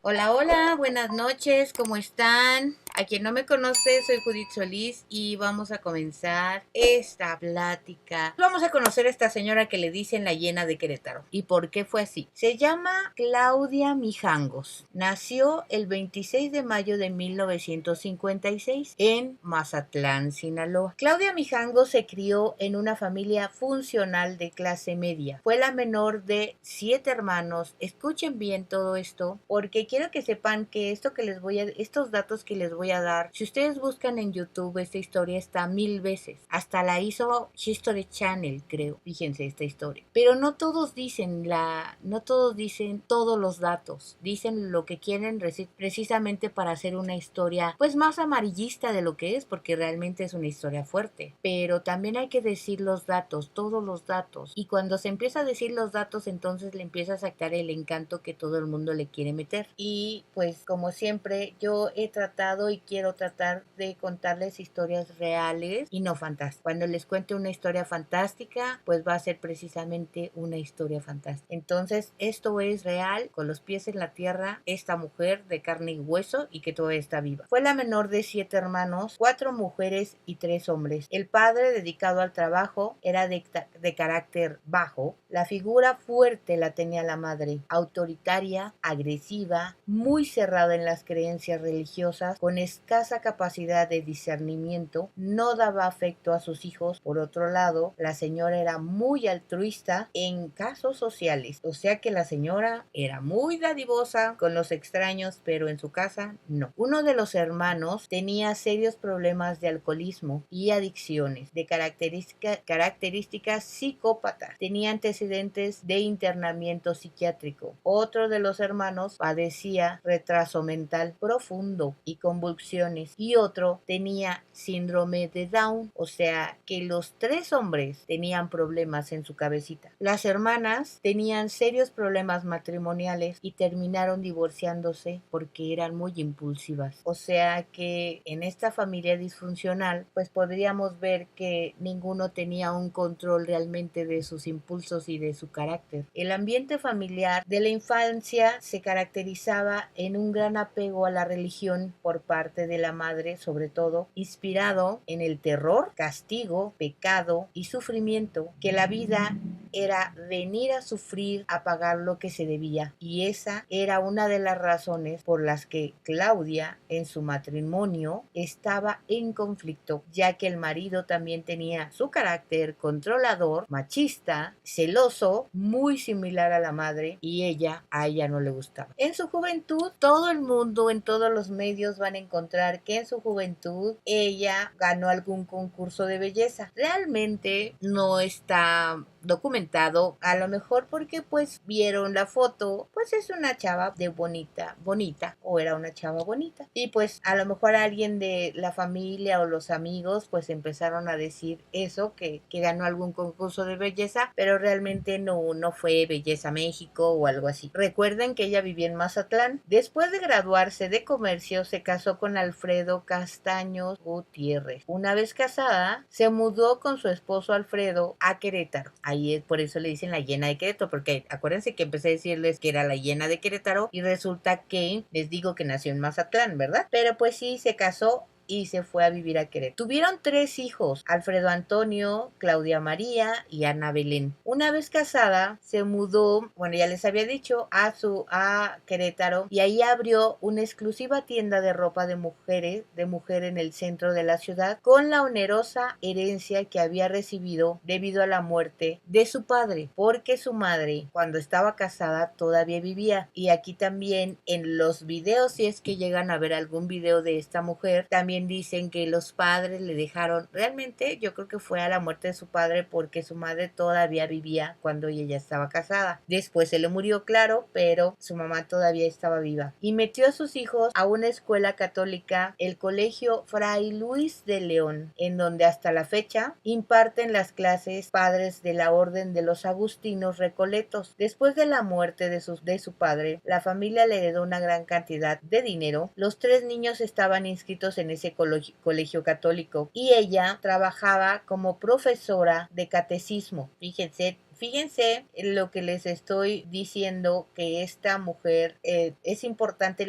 Hola, hola, buenas noches, ¿cómo están? A quien no me conoce, soy Judith Solís y vamos a comenzar esta plática. Vamos a conocer a esta señora que le dicen la hiena de Querétaro. ¿Y por qué fue así? Se llama Claudia Mijangos. Nació el 26 de mayo de 1956 en Mazatlán, Sinaloa. Claudia Mijangos se crió en una familia funcional de clase media. Fue la menor de 7 hermanos. Escuchen bien todo esto porque quiero que sepan que estos datos que les voy a dar, si ustedes buscan en YouTube, esta historia está 1000 veces. Hasta la hizo History Channel, creo. Fíjense esta historia. Pero no todos dicen todos los datos. Dicen lo que quieren precisamente para hacer una historia, pues más amarillista de lo que es, porque realmente es una historia fuerte. Pero también hay que decir los datos, todos los datos. Y cuando se empieza a decir los datos, entonces le empieza a sacar el encanto que todo el mundo le quiere meter. Y pues como siempre, yo he tratado y quiero tratar de contarles historias reales y no fantásticas. Cuando les cuente una historia fantástica, pues va a ser precisamente una historia fantástica. Entonces, esto es real, con los pies en la tierra, esta mujer de carne y hueso y que todavía está viva. Fue la menor de 7 hermanos, 4 mujeres y 3 hombres. El padre, dedicado al trabajo, era de carácter bajo. La figura fuerte la tenía la madre, autoritaria, agresiva, muy cerrada en las creencias religiosas, con escasa capacidad de discernimiento, no daba afecto a sus hijos. Por otro lado, la señora era muy altruista en casos sociales, o sea que la señora era muy dadivosa con los extraños, pero en su casa no. Uno de los hermanos tenía serios problemas de alcoholismo y adicciones, de características psicópatas. Tenía antecedentes de internamiento psiquiátrico. Otro de los hermanos padecía retraso mental profundo y convulsiones, y otro tenía síndrome de Down, o sea que los 3 hombres tenían problemas en su cabecita. Las hermanas tenían serios problemas matrimoniales y terminaron divorciándose porque eran muy impulsivas. O sea que en esta familia disfuncional, pues podríamos ver que ninguno tenía un control realmente de sus impulsos y de su carácter. El ambiente familiar de la infancia se caracterizaba en un gran apego a la religión por parte de la madre, sobre todo, inspirado en el terror, castigo, pecado y sufrimiento, que la vida era venir a sufrir a pagar lo que se debía. Y esa era una de las razones por las que Claudia en su matrimonio estaba en conflicto, ya que el marido también tenía su carácter controlador, machista, celoso, muy similar a la madre, y a ella no le gustaba. En su juventud, todo el mundo en todos los medios van a encontrar que en su juventud ella ganó algún concurso de belleza. Realmente no está documentado, a lo mejor porque pues vieron la foto, pues es una chava de bonita, o era una chava bonita, y pues a lo mejor alguien de la familia o los amigos pues empezaron a decir eso, que ganó algún concurso de belleza, pero realmente no fue Belleza México o algo así. Recuerden que ella vivía en Mazatlán. Después de graduarse de comercio, se casó con Alfredo Castaños Gutiérrez. Una vez casada, se mudó con su esposo Alfredo a Querétaro. Ahí es por eso le dicen la hiena de Querétaro, porque acuérdense que empecé a decirles que era la hiena de Querétaro y resulta que les digo que nació en Mazatlán, ¿verdad? Pero pues sí, se casó y se fue a vivir a Querétaro. Tuvieron 3 hijos, Alfredo Antonio, Claudia María y Ana Belén. Una vez casada, se mudó, bueno, ya les había dicho, a Querétaro, y ahí abrió una exclusiva tienda de ropa de mujer en el centro de la ciudad, con la onerosa herencia que había recibido debido a la muerte de su padre, porque su madre, cuando estaba casada, todavía vivía. Y aquí también en los videos, si es que llegan a ver algún video de esta mujer, también dicen que los padres le dejaron, realmente yo creo que fue a la muerte de su padre porque su madre todavía vivía cuando ella ya estaba casada. Después se le murió, claro, pero su mamá todavía estaba viva. Y metió a sus hijos a una escuela católica, el Colegio Fray Luis de León, en donde hasta la fecha imparten las clases padres de la Orden de los Agustinos Recoletos. Después de la muerte de su padre, la familia le heredó una gran cantidad de dinero. Los 3 niños estaban inscritos en ese colegio católico y ella trabajaba como profesora de catecismo. Fíjense fíjense lo que les estoy diciendo, que esta mujer es importante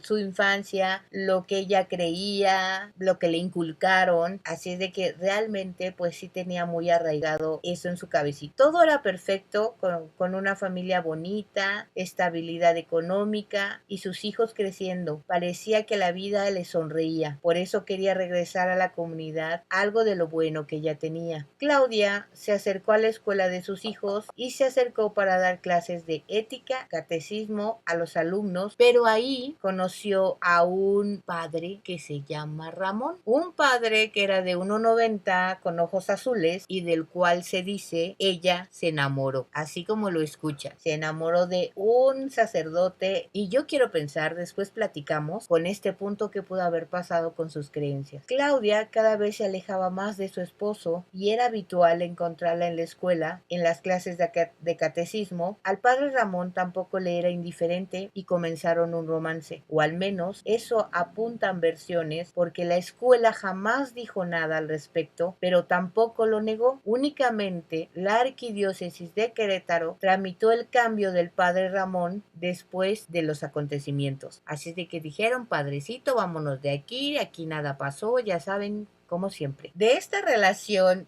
su infancia, lo que ella creía, lo que le inculcaron, así es de que realmente pues sí tenía muy arraigado eso en su cabecita. Todo era perfecto, con una familia bonita, estabilidad económica y sus hijos creciendo. Parecía que la vida le sonreía, por eso quería regresar a la comunidad algo de lo bueno que ella tenía. Claudia se acercó a la escuela de sus hijos y se acercó para dar clases de ética, catecismo a los alumnos, pero ahí conoció a un padre que se llama Ramón, un padre que era de 1,90 con ojos azules y del cual se dice ella se enamoró, así como lo escucha, se enamoró de un sacerdote. Y yo quiero pensar, después platicamos con este punto que pudo haber pasado con sus creencias. Claudia cada vez se alejaba más de su esposo y era habitual encontrarla en la escuela, en las clases de catecismo. Al padre Ramón tampoco le era indiferente y comenzaron un romance, o al menos eso apuntan versiones, porque la escuela jamás dijo nada al respecto, pero tampoco lo negó. Únicamente la arquidiócesis de Querétaro tramitó el cambio del padre Ramón después de los acontecimientos. Así es de que dijeron: padrecito, vámonos de aquí nada pasó, ya saben, como siempre. De esta relación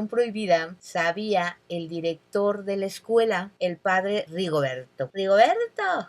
prohibida sabía el director de la escuela, el padre Rigoberto.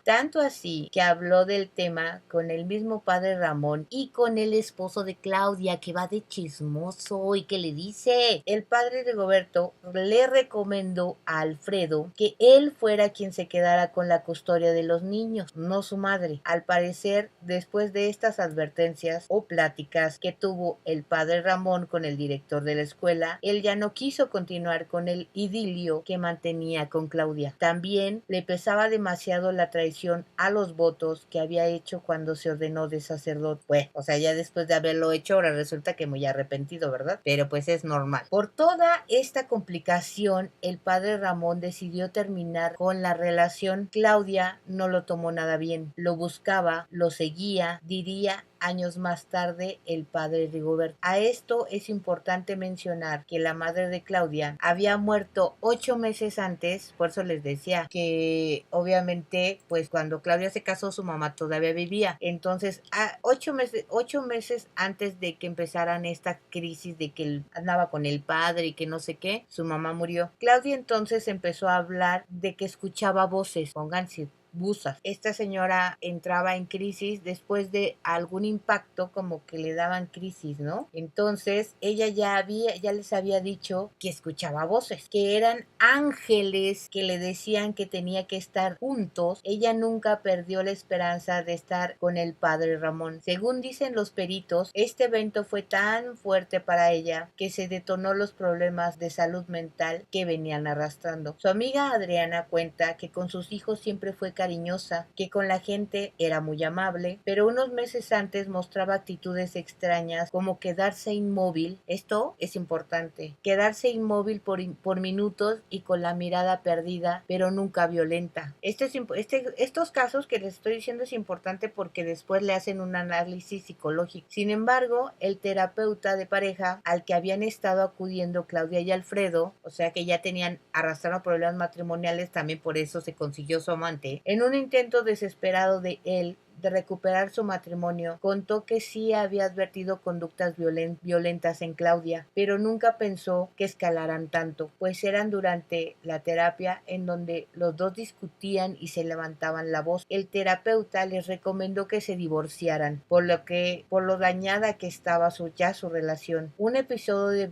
Tanto así que habló del tema con el mismo padre Ramón y con el esposo de Claudia, que va de chismoso y que le dice. El padre Rigoberto le recomendó a Alfredo que él fuera quien se quedara con la custodia de los niños, no su madre. Al parecer, después de estas advertencias o pláticas que tuvo el padre Ramón con el director de la escuela, él ya no quiso continuar con el idilio que mantenía con Claudia. También le pesaba demasiado la traición a los votos que había hecho cuando se ordenó de sacerdote. Pues, o sea, ya después de haberlo hecho, ahora resulta que muy arrepentido, ¿verdad? Pero pues es normal. Por toda esta complicación, el padre Ramón decidió terminar con la relación. Claudia no lo tomó nada bien. Lo buscaba, lo seguía, diría años más tarde el padre Rigoberto. A esto es importante mencionar que la madre de Claudia había muerto 8 meses antes, por eso les decía que obviamente pues cuando Claudia se casó su mamá todavía vivía. Entonces 8 meses antes de que empezaran esta crisis de que él andaba con el padre y que no sé qué, su mamá murió. Claudia entonces empezó a hablar de que escuchaba voces, pónganse busas. Esta señora entraba en crisis después de algún impacto, como que le daban crisis, ¿no? Entonces ella ya les había dicho que escuchaba voces, que eran ángeles que le decían que tenía que estar juntos. Ella nunca perdió la esperanza de estar con el padre Ramón. Según dicen los peritos, este evento fue tan fuerte para ella que se detonó los problemas de salud mental que venían arrastrando. Su amiga Adriana cuenta que con sus hijos siempre fue cariñosa, que con la gente era muy amable, pero unos meses antes mostraba actitudes extrañas como quedarse inmóvil. Esto es importante, quedarse inmóvil por minutos y con la mirada perdida, pero nunca violenta. Estos casos que les estoy diciendo es importante porque después le hacen un análisis psicológico. Sin embargo, el terapeuta de pareja al que habían estado acudiendo Claudia y Alfredo, o sea que ya tenían arrastrando problemas matrimoniales, también por eso se consiguió su amante, en un intento desesperado de él de recuperar su matrimonio, contó que sí había advertido conductas violentas en Claudia, pero nunca pensó que escalaran tanto, pues eran durante la terapia en donde los dos discutían y se levantaban la voz. El terapeuta les recomendó que se divorciaran, por lo dañada que estaba su relación. Un episodio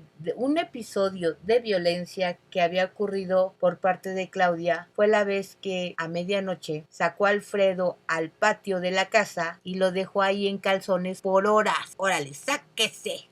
de violencia que había ocurrido por parte de Claudia fue la vez que a medianoche sacó a Alfredo al patio de la casa y lo dejó ahí en calzones por horas. Órale, sáquese.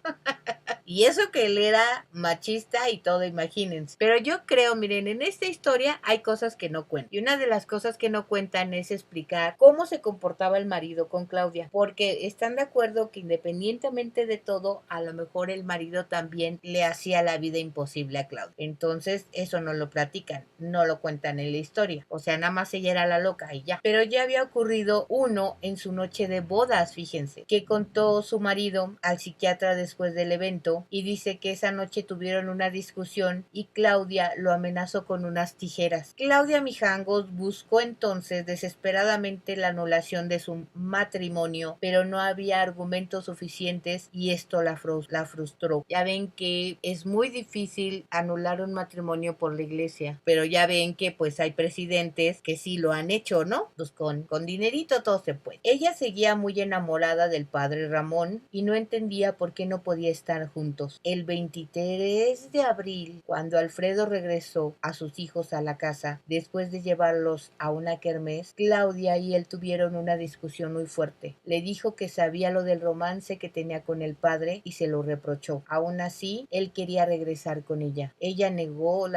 Y eso que él era machista y todo, imagínense. Pero yo creo, miren, en esta historia hay cosas que no cuentan. Y una de las cosas que no cuentan es explicar cómo se comportaba el marido con Claudia. Porque están de acuerdo que independientemente de todo, a lo mejor el marido también le hacía la vida imposible a Claudia. Entonces, eso no lo platican, no lo cuentan en la historia. O sea, nada más ella era la loca y ya. Pero ya había ocurrido uno en su noche de bodas, fíjense, que contó su marido al psiquiatra después del evento grito y dice que esa noche tuvieron una discusión y Claudia lo amenazó con unas tijeras. Claudia Mijangos buscó entonces desesperadamente la anulación de su matrimonio, pero no había argumentos suficientes y esto la frustró. Ya ven que es muy difícil anular un matrimonio por la iglesia, pero ya ven que pues hay presidentes que sí lo han hecho, ¿no? Pues con dinerito todo se puede. Ella seguía muy enamorada del padre Ramón y no entendía por qué no podía estar juntos. El 23 de abril, cuando Alfredo regresó a sus hijos a la casa, después de llevarlos a una kermés, Claudia y él tuvieron una discusión muy fuerte. Le dijo que sabía lo del romance que tenía con el padre y se lo reprochó. Aún así, él quería regresar con ella. Ella no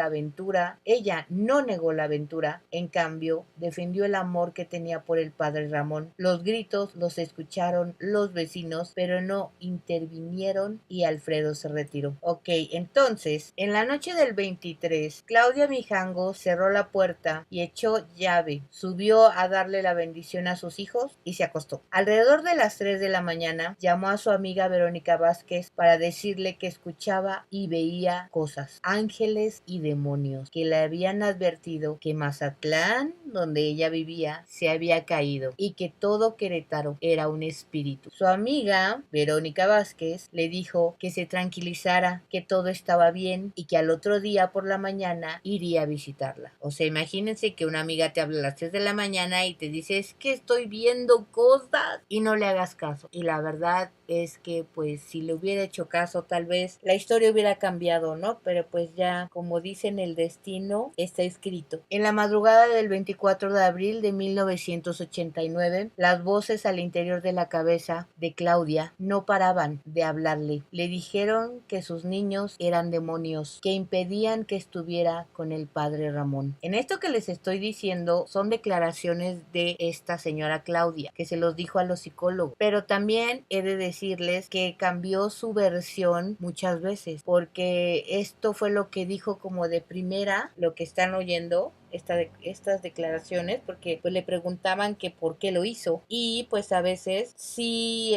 negó la aventura, en cambio, defendió el amor que tenía por el padre Ramón. Los gritos los escucharon los vecinos, pero no intervinieron y Alfredo se retiró. Ok, entonces, en la noche del 23, Claudia Mijango cerró la puerta y echó llave, subió a darle la bendición a sus hijos y se acostó. Alrededor de las 3 de la mañana, llamó a su amiga Verónica Vázquez para decirle que escuchaba y veía cosas, ángeles y demonios, que le habían advertido que Mazatlán, donde ella vivía, se había caído y que todo Querétaro era un espíritu. Su amiga, Verónica Vázquez, le dijo que se tranquilizara, que todo estaba bien y que al otro día por la mañana iría a visitarla. O sea, imagínense que una amiga te habla a las 3 de la mañana y te dice, es que estoy viendo cosas, y no le hagas caso. Y la verdad es que pues si le hubiera hecho caso, tal vez la historia hubiera cambiado, ¿no? Pero pues ya, como dicen, el destino está escrito. En la madrugada del 24 de abril de 1989, las voces al interior de la cabeza de Claudia no paraban de hablarle. Le dijeron que sus niños eran demonios que impedían que estuviera con el padre Ramón. En esto que les estoy diciendo son declaraciones de esta señora Claudia, que se los dijo a los psicólogos, pero también he de decirles que cambió su versión muchas veces, porque esto fue lo que dijo como de primera, lo que están oyendo, estas declaraciones, porque pues le preguntaban que por qué lo hizo y pues a veces sí,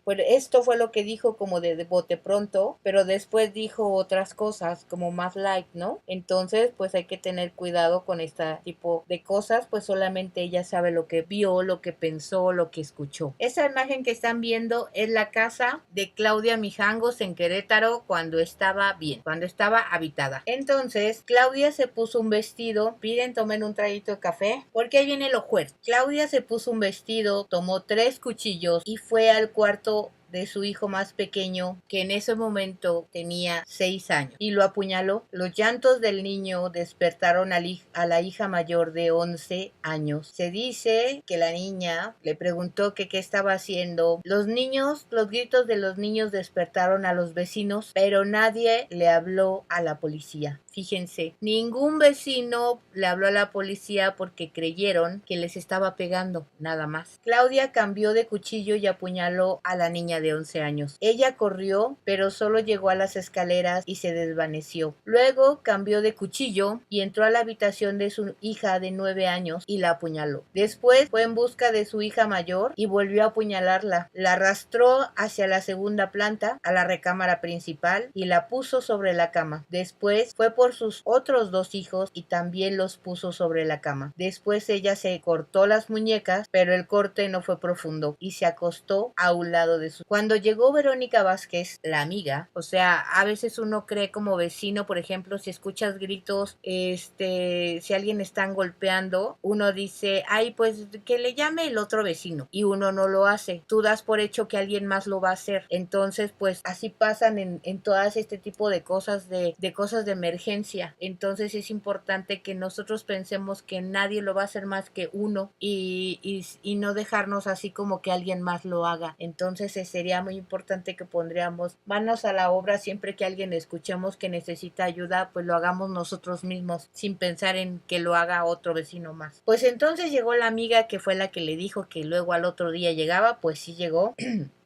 pues esto fue lo que dijo como de bote pronto, pero después dijo otras cosas como más light, ¿no? Entonces pues hay que tener cuidado con este tipo de cosas, pues solamente ella sabe lo que vio, lo que pensó, lo que escuchó. Esa imagen que están viendo es la casa de Claudia Mijangos en Querétaro cuando estaba bien, cuando estaba habitada. Entonces Claudia se puso un vestido. Piden, tomen un traguito de café, porque ahí viene lo fuerte. Claudia se puso un vestido, tomó 3 cuchillos y fue al cuarto de su hijo más pequeño, que en ese momento tenía 6 años, y lo apuñaló. Los llantos del niño despertaron a la hija mayor de 11 años. Se dice que la niña le preguntó que qué estaba haciendo. Los gritos de los niños despertaron a los vecinos, pero nadie le habló a la policía. Fíjense, ningún vecino le habló a la policía porque creyeron que les estaba pegando, nada más. Claudia cambió de cuchillo y apuñaló a la niña de 11 años. Ella corrió, pero solo llegó a las escaleras y se desvaneció. Luego cambió de cuchillo y entró a la habitación de su hija de 9 años y la apuñaló. Después fue en busca de su hija mayor y volvió a apuñalarla. La arrastró hacia la segunda planta, a la recámara principal, y la puso sobre la cama. Después fue por sus otros 2 hijos y también los puso sobre la cama. Después ella se cortó las muñecas, pero el corte no fue profundo y se acostó a un lado de su... Cuando llegó Verónica Vázquez, la amiga, o sea, a veces uno cree como vecino, por ejemplo, si escuchas gritos, si alguien están golpeando, uno dice, ay, pues que le llame el otro vecino, y uno no lo hace. Tú das por hecho que alguien más lo va a hacer. Entonces, pues así pasan en todas este tipo de cosas, de cosas de emergencia. Entonces es importante que nosotros pensemos que nadie lo va a hacer más que uno y no dejarnos así como que alguien más lo haga. Entonces sería muy importante que pondríamos manos a la obra siempre que alguien escuchemos que necesita ayuda, pues lo hagamos nosotros mismos sin pensar en que lo haga otro vecino más. Pues entonces llegó la amiga que fue la que le dijo que luego al otro día llegaba, pues sí llegó.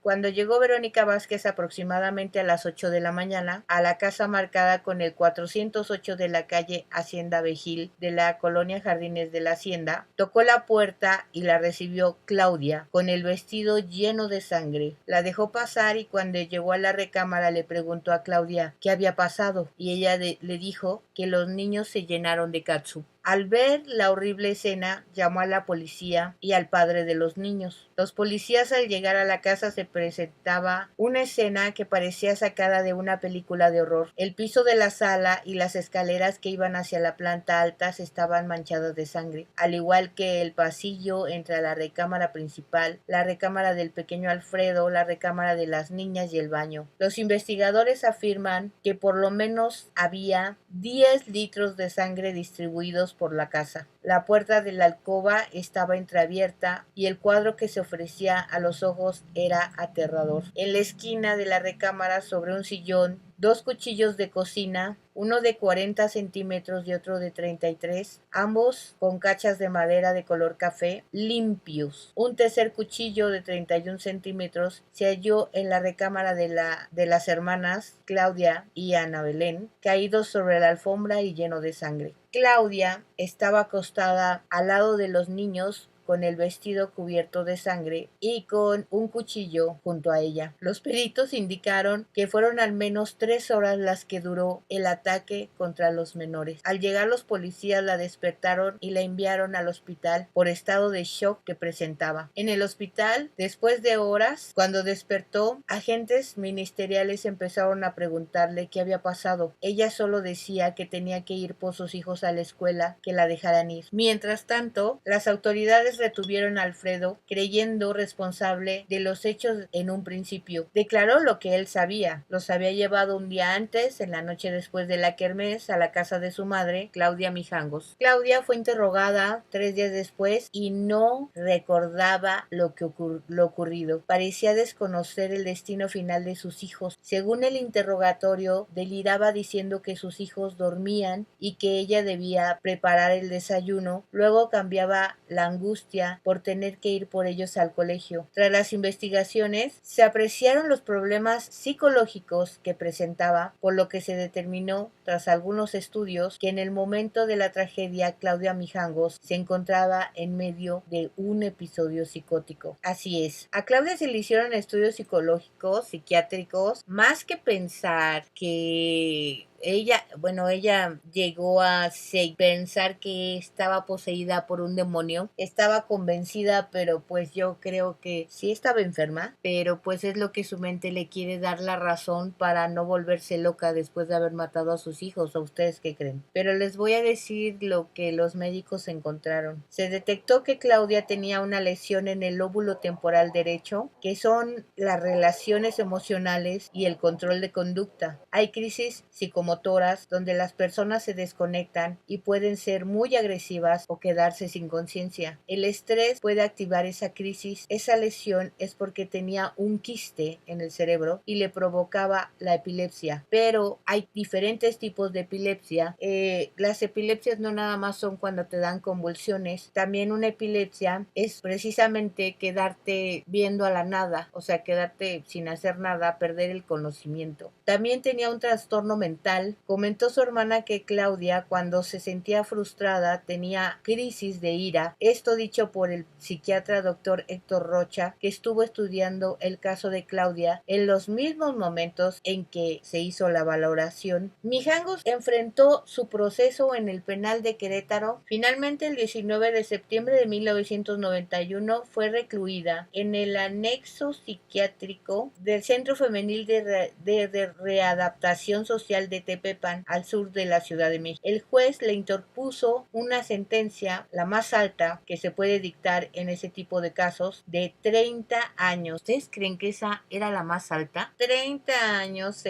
Cuando llegó Verónica Vázquez aproximadamente a las 8 de la mañana a la casa marcada con el 408 de la calle Hacienda Vejil de la colonia Jardines de la Hacienda, tocó la puerta y la recibió Claudia con el vestido lleno de sangre. La dejó pasar y cuando llegó a la recámara le preguntó a Claudia qué había pasado y ella le dijo que los niños se llenaron de catsup. Al ver la horrible escena, llamó a la policía y al padre de los niños. Los policías al llegar a la casa se presentaba una escena que parecía sacada de una película de horror. El piso de la sala y las escaleras que iban hacia la planta alta estaban manchadas de sangre, al igual que el pasillo entre la recámara principal, la recámara del pequeño Alfredo, la recámara de las niñas y el baño. Los investigadores afirman que por lo menos había 10 litros de sangre distribuidos por la casa. La puerta de la alcoba estaba entreabierta y el cuadro que se ofrecía a los ojos era aterrador. En la esquina de la recámara, sobre un sillón, 2 cuchillos de cocina, uno de 40 centímetros y otro de 33, ambos con cachas de madera de color café, limpios. Un tercer cuchillo de 31 centímetros se halló en la recámara de las hermanas Claudia y Ana Belén, caído sobre la alfombra y lleno de sangre. Claudia estaba acostada al lado de los niños con el vestido cubierto de sangre y con un cuchillo junto a ella. Los peritos indicaron que fueron al menos 3 horas las que duró el ataque contra los menores. Al llegar los policías la despertaron y la enviaron al hospital por estado de shock que presentaba. En el hospital, después de horas, cuando despertó, agentes ministeriales empezaron a preguntarle qué había pasado. Ella solo decía que tenía que ir por sus hijos a la escuela, que la dejaran ir. Mientras tanto, las autoridades retuvieron a Alfredo, creyendo responsable de los hechos en un principio. Declaró lo que él sabía. Los había llevado un día antes, en la noche después de la kermés, a la casa de su madre, Claudia Mijangos. Claudia fue interrogada 3 días después y no recordaba lo ocurrido. Parecía desconocer el destino final de sus hijos. Según el interrogatorio, deliraba diciendo que sus hijos dormían y que ella debía preparar el desayuno. Luego cambiaba la angustia por tener que ir por ellos al colegio. Tras las investigaciones, se apreciaron los problemas psicológicos que presentaba, por lo que se determinó, tras algunos estudios, que en el momento de la tragedia Claudia Mijangos se encontraba en medio de un episodio psicótico. Así es, a Claudia se le hicieron estudios psicológicos, psiquiátricos, más que pensar que ella llegó a pensar que estaba poseída por un demonio. Estaba convencida, pero pues yo creo que sí estaba enferma, pero pues es lo que su mente le quiere dar la razón para no volverse loca después de haber matado a sus hijos. ¿A ustedes qué creen? Pero les voy a decir lo que los médicos encontraron. Se detectó que Claudia tenía una lesión en el lóbulo temporal derecho, que son las relaciones emocionales y el control de conducta. Hay crisis psicomotoras donde las personas se desconectan y pueden ser muy agresivas o quedarse sin conciencia. El estrés puede activar esa crisis. Esa lesión es porque tenía un quiste en el cerebro y le provocaba la epilepsia. Pero hay diferentes tipos de epilepsia. Las epilepsias no nada más son cuando te dan convulsiones. También una epilepsia es precisamente quedarte viendo a la nada, o sea, quedarte sin hacer nada, perder el conocimiento. También tenía un trastorno mental. Comentó su hermana que Claudia, cuando se sentía frustrada, tenía crisis de ira. Esto dicho por el psiquiatra Dr. Héctor Rocha, que estuvo estudiando el caso de Claudia en los mismos momentos en que se hizo la valoración. Mijangos enfrentó su proceso en el penal de Querétaro. Finalmente, el 19 de septiembre de 1991 fue recluida en el anexo psiquiátrico del Centro Femenil de Readaptación Social de Tepepan, al sur de la Ciudad de México. El juez le interpuso una sentencia, la más alta que se puede dictar en ese tipo de casos, de 30 años. ¿Ustedes creen que esa era la más alta? 30 años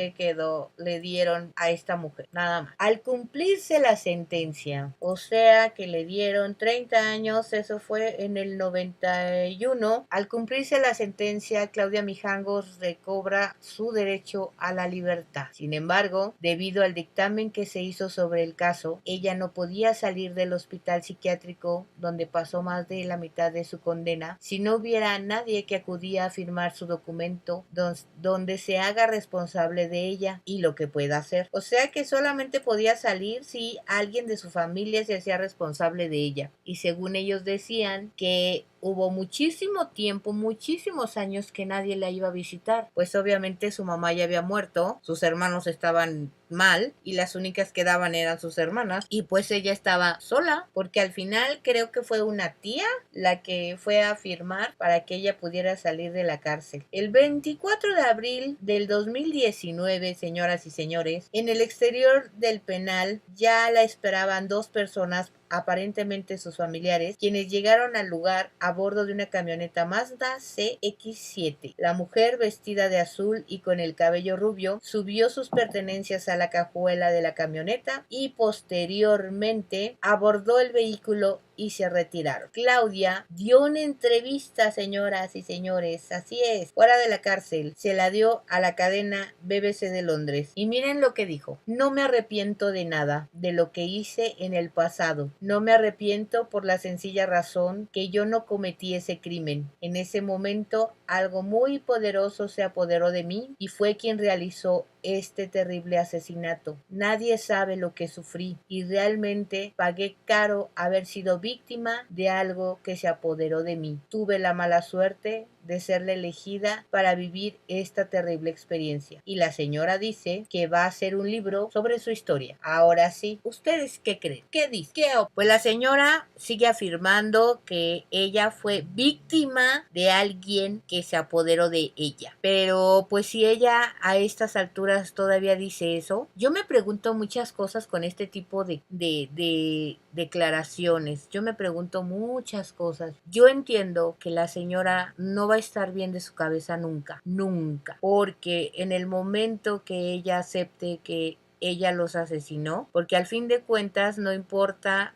le dieron a esta mujer, nada más. Al cumplirse la sentencia, o sea que le dieron 30 años, eso fue en el 91. Al cumplirse la sentencia, Claudia Mijangos recobra su derecho a la libertad. Sin embargo, debido al dictamen que se hizo sobre el caso, ella no podía salir del hospital psiquiátrico donde pasó más de la mitad de su condena si no hubiera nadie que acudía a firmar su documento donde se haga responsable de ella y lo que pueda hacer. O sea que solamente podía salir si alguien de su familia se hacía responsable de ella. Y según ellos decían que hubo muchísimo tiempo, muchísimos años que nadie la iba a visitar, pues obviamente su mamá ya había muerto, sus hermanos estaban mal y las únicas que daban eran sus hermanas y pues ella estaba sola porque al final creo que fue una tía la que fue a firmar para que ella pudiera salir de la cárcel. El 24 de abril del 2019, señoras y señores, en el exterior del penal ya la esperaban dos personas, aparentemente sus familiares, quienes llegaron al lugar a bordo de una camioneta Mazda CX-7. La mujer, vestida de azul y con el cabello rubio, subió sus pertenencias a la cajuela de la camioneta y posteriormente abordó el vehículo y se retiraron. Claudia dio una entrevista, señoras y señores, así es, fuera de la cárcel. Se la dio a la cadena BBC de Londres. Y miren lo que dijo: no me arrepiento de nada de lo que hice en el pasado. No me arrepiento por la sencilla razón que yo no cometí ese crimen. En ese momento algo muy poderoso se apoderó de mí y fue quien realizó este terrible asesinato. Nadie sabe lo que sufrí y realmente pagué caro haber sido víctima de algo que se apoderó de mí. Tuve la mala suerte de ser la elegida para vivir esta terrible experiencia. Y la señora dice que va a hacer un libro sobre su historia. Ahora sí, ¿ustedes qué creen? ¿Qué dicen? Pues la señora sigue afirmando que ella fue víctima de alguien que se apoderó de ella. Pero pues si ella a estas alturas todavía dice eso, yo me pregunto muchas cosas con este tipo de declaraciones. Yo me pregunto muchas cosas. Yo entiendo que la señora no va a estar bien de su cabeza nunca, nunca, porque en el momento que ella acepte que ella los asesinó, porque al fin de cuentas no importa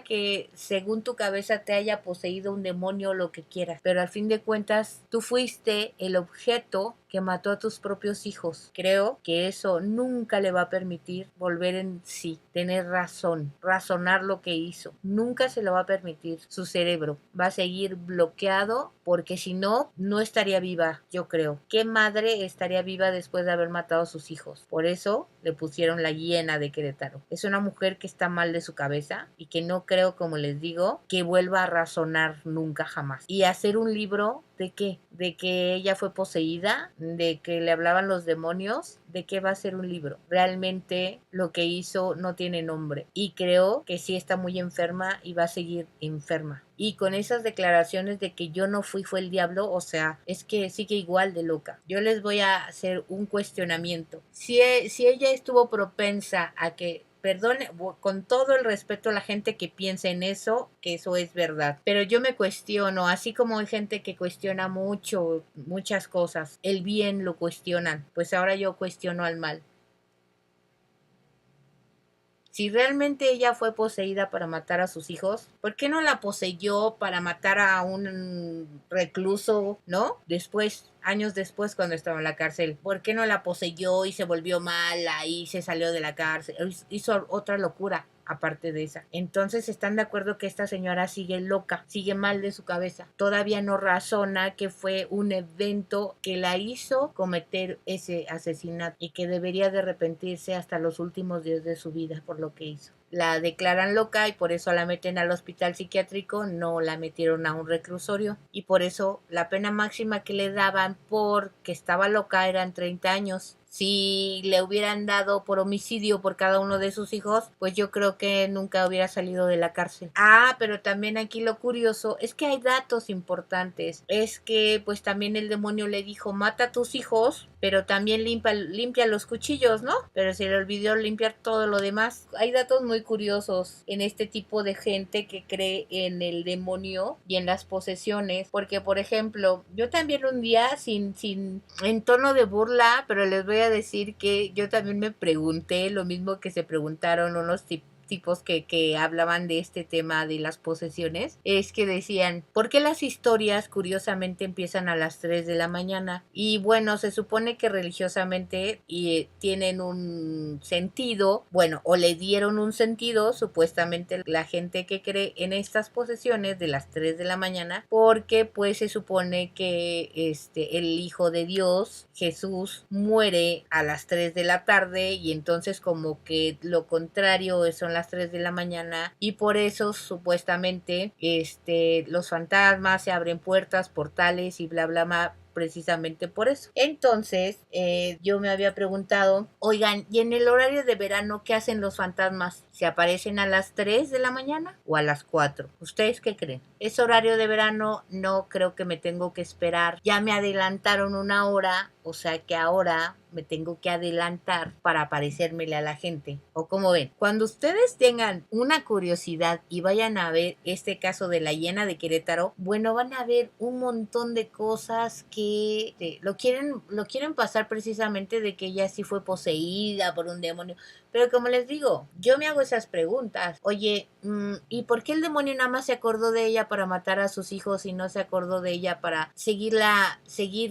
que según tu cabeza te haya poseído un demonio o lo que quieras, pero al fin de cuentas tú fuiste el objeto que mató a tus propios hijos. Creo que eso nunca le va a permitir volver en sí, tener razón, razonar lo que hizo. Nunca se lo va a permitir. Su cerebro va a seguir bloqueado porque si no, no estaría viva, yo creo. ¿Qué madre estaría viva después de haber matado a sus hijos? Por eso le pusieron la hiena de Querétaro. Es una mujer que está mal de su cabeza y que no creo, como les digo, que vuelva a razonar nunca jamás. Y hacer un libro ¿de qué? ¿De que ella fue poseída? ¿De que le hablaban los demonios? ¿De qué va a ser un libro? Realmente lo que hizo no tiene nombre y creo que sí está muy enferma y va a seguir enferma. Y con esas declaraciones de que yo no fue el diablo, o sea, es que sigue igual de loca. Yo les voy a hacer un cuestionamiento. Si ella estuvo propensa a que, perdone, con todo el respeto a la gente que piensa en eso, que eso es verdad. Pero yo me cuestiono, así como hay gente que cuestiona muchas cosas, el bien lo cuestionan, pues ahora yo cuestiono al mal. Si realmente ella fue poseída para matar a sus hijos, ¿por qué no la poseyó para matar a un recluso, no? Después, años después, cuando estaba en la cárcel. ¿Por qué no la poseyó y se volvió mala y se salió de la cárcel? Hizo otra locura aparte de esa. Entonces están de acuerdo que esta señora sigue loca, sigue mal de su cabeza. Todavía no razona que fue un evento que la hizo cometer ese asesinato y que debería de arrepentirse hasta los últimos días de su vida por lo que hizo. La declaran loca y por eso la meten al hospital psiquiátrico, no la metieron a un reclusorio y por eso la pena máxima que le daban porque estaba loca eran 30 años. Si le hubieran dado por homicidio por cada uno de sus hijos, pues yo creo que nunca hubiera salido de la cárcel. Ah, pero también aquí lo curioso es que hay datos importantes. Es que pues también el demonio le dijo, mata a tus hijos, pero también limpia los cuchillos, ¿no? Pero se le olvidó limpiar todo lo demás. Hay datos muy curiosos en este tipo de gente que cree en el demonio y en las posesiones. Porque, por ejemplo, yo también un día, en tono de burla, pero les voy a decir que yo también me pregunté lo mismo que se preguntaron unos tipos que hablaban de este tema de las posesiones, es que decían, ¿por qué las historias curiosamente empiezan a las 3 de la mañana? Y bueno, se supone que religiosamente tienen un sentido, bueno, o le dieron un sentido, supuestamente la gente que cree en estas posesiones de las 3 de la mañana, porque pues se supone que el Hijo de Dios, Jesús, muere a las 3 de la tarde y entonces como que lo contrario son las 3 de la mañana y por eso supuestamente los fantasmas se abren puertas, portales y bla bla bla, precisamente por eso. Entonces, yo me había preguntado, oigan, ¿y en el horario de verano qué hacen los fantasmas? ¿Se aparecen a las 3 de la mañana o a las 4? ¿Ustedes qué creen? ¿Es horario de verano? No creo que me tengo que esperar. Ya me adelantaron una hora, o sea que ahora me tengo que adelantar para aparecérmele a la gente. ¿O cómo ven? Cuando ustedes tengan una curiosidad y vayan a ver este caso de la hiena de Querétaro, bueno, van a ver un montón de cosas que lo quieren pasar precisamente de que ella sí fue poseída por un demonio. Pero como les digo, yo me hago esas preguntas. Oye, ¿y por qué el demonio nada más se acordó de ella para matar a sus hijos y no se acordó de ella para seguir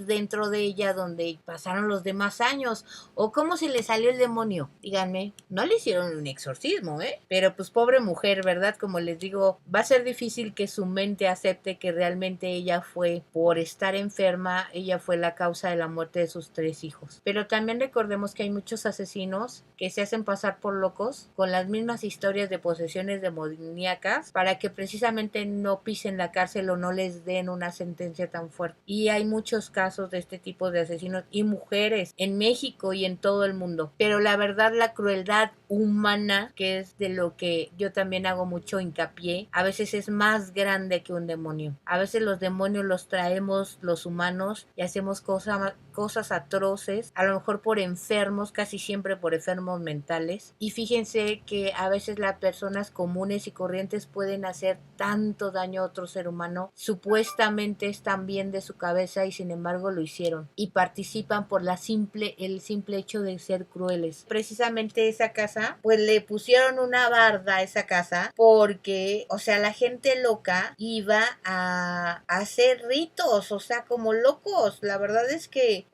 dentro de ella donde pasaron los demás años? ¿O cómo se le salió el demonio? Díganme, no le hicieron un exorcismo, ¿eh? Pero pues pobre mujer, ¿verdad? Como les digo, va a ser difícil que su mente acepte que realmente ella fue, por estar enferma, ella fue la causa de la muerte de sus 3 hijos. Pero también recordemos que hay muchos asesinos que se hacen pasar por locos con las mismas historias de posesiones demoníacas para que precisamente no pisen la cárcel o no les den una sentencia tan fuerte. Y hay muchos casos de este tipo de asesinos y mujeres en México y en todo el mundo. Pero la verdad, la crueldad humana, que es de lo que yo también hago mucho hincapié, a veces es más grande que un demonio. A veces los demonios los traemos los humanos y hacemos cosas atroces, a lo mejor por enfermos, casi siempre por enfermos mentales. Y fíjense que a veces las personas comunes y corrientes pueden hacer tanto daño a otro ser humano, supuestamente están bien de su cabeza y sin embargo lo hicieron y participan por el simple hecho de ser crueles. Precisamente esa casa, pues le pusieron una barda a esa casa porque, o sea, la gente loca iba a hacer ritos, o sea, como locos. La verdad es que,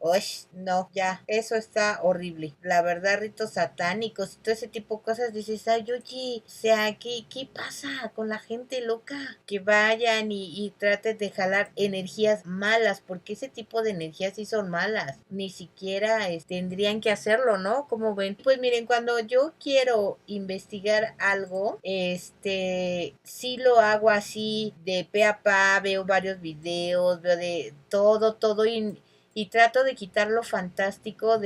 no, ya, eso está horrible. La verdad, ritos satánicos y todo ese tipo de cosas, dices, ay, oye, o sea, ¿qué pasa con la gente loca? Que vayan y traten de jalar energías malas, porque ese tipo de energías sí son malas. Ni siquiera tendrían que hacerlo, ¿no? Como ven. Pues miren, cuando yo quiero investigar algo, sí lo hago así de pe a pa, veo varios videos, veo de todo y trato de quitar lo fantástico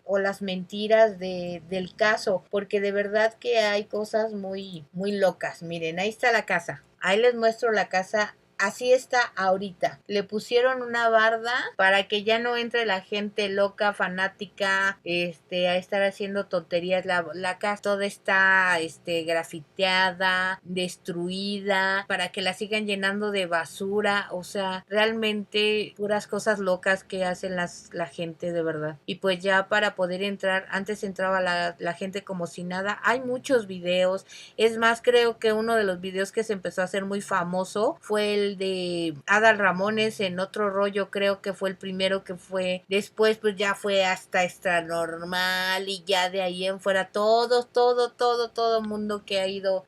o las mentiras del caso, porque de verdad que hay cosas muy, muy locas. Miren, ahí está la casa. Ahí les muestro la casa. Así está ahorita. Le pusieron una barda para que ya no entre la gente loca, fanática, a estar haciendo tonterías. La casa toda está, grafiteada, destruida, para que la sigan llenando de basura. O sea, realmente puras cosas locas que hacen la gente, de verdad. Y pues ya para poder entrar, antes entraba la gente como si nada. Hay muchos videos. Es más, creo que uno de los videos que se empezó a hacer muy famoso fue el de Adal Ramones en Otro Rollo, creo que fue el primero que fue. Después pues ya fue hasta Extra Normal y ya de ahí en fuera todo mundo que ha ido,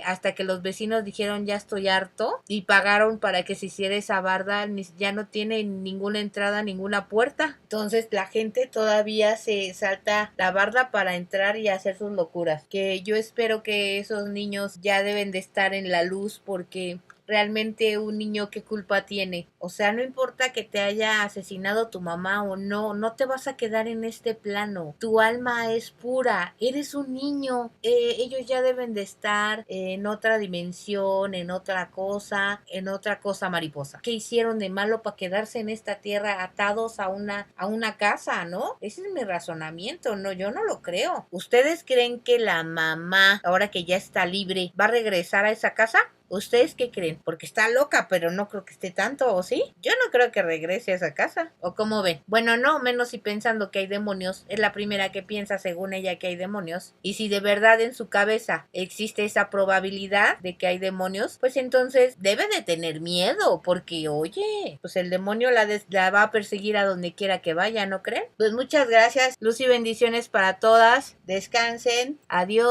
hasta que los vecinos dijeron ya estoy harto y pagaron para que se hiciera esa barda. Ya no tiene ninguna entrada, ninguna puerta. Entonces la gente todavía se salta la barda para entrar y hacer sus locuras. Que yo espero que esos niños ya deben de estar en la luz, porque realmente un niño qué culpa tiene. O sea, no importa que te haya asesinado tu mamá o no, no te vas a quedar en este plano. Tu alma es pura, eres un niño. Ellos ya deben de estar en otra dimensión, en otra cosa mariposa. ¿Qué hicieron de malo para quedarse en esta tierra atados a una casa, no? Ese es mi razonamiento, no, yo no lo creo. ¿Ustedes creen que la mamá, ahora que ya está libre, va a regresar a esa casa? ¿Ustedes qué creen? Porque está loca, pero no creo que esté tanto, ¿o sí? Yo no creo que regrese a esa casa. ¿O cómo ven? Bueno, no, menos si pensando que hay demonios. Es la primera que piensa, según ella, que hay demonios. Y si de verdad en su cabeza existe esa probabilidad de que hay demonios, pues entonces debe de tener miedo. Porque, oye, pues el demonio la va a perseguir a donde quiera que vaya, ¿no creen? Pues muchas gracias. Luz y bendiciones para todas. Descansen. Adiós.